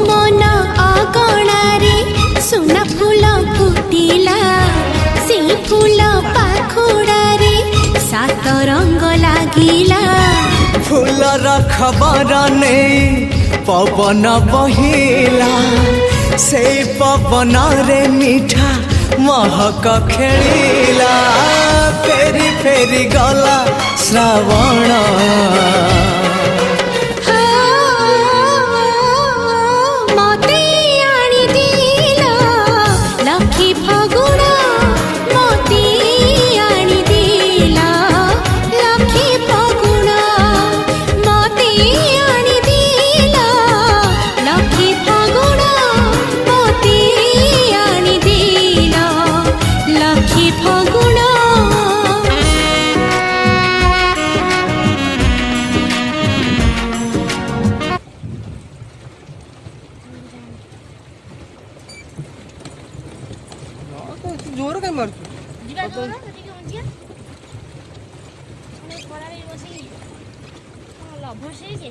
मन अगणारे सुना फूल फुटिला से फूल पाखुड़ारे सात रंग लागिला फूलर खबर नहीं पवन बहिला से पवन रे मीठा महक खेलिला फेरी फेरी गला श्रावण मते आनी दिला लखी फगुण मते आनी दिला लखी फगुण मते आनी दिला लखी फगुण मते आनी दिला लखी फगुण जोर कहीं मार जीवा जोर ठीक है मुझे खड़ा रे बसी लभ से